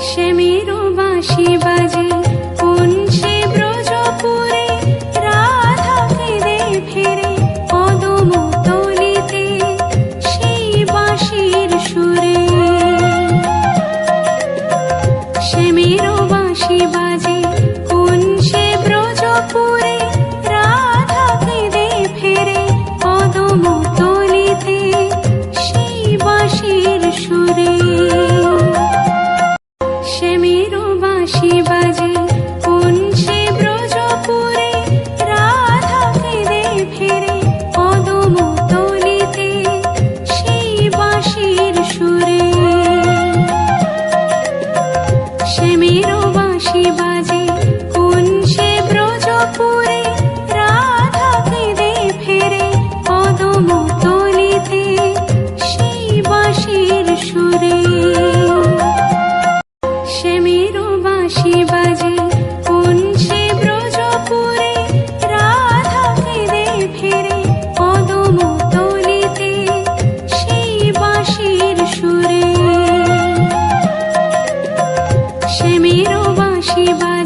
শ্যামেরো বাঁশি বাজে কোন সে ব্রজপুরে, রাধা কেঁদে ফেরে কদম তলিতে সেই বাঁশির সুরে। শ্যামেরো বাঁশি বাজে কোন সে ব্রজপুরে, রাধা কেঁদে ফেরে কদম তলিতে সেই বাঁশির সুরে। শ্যামেরো বাঁশি বাজে কোন সে ব্রজপুরে, রাধা কেঁদে ফেরে কদম তলিতে সেই বাঁশির সুরে। শ্যামেরো বাঁশি বাজে কোন সে ব্রজপুরে, রাধা কেঁদে ফেরে কদম তলিতে সেই বাঁশির সুরে। শ্যামেরো বাঁশি বাজে কোন সে ব্রজপুরে, রাধা কেঁদে ফেরে কদম তলিতে সেই বাঁশির সুরে। শ্যামেরো বাঁশি বাজে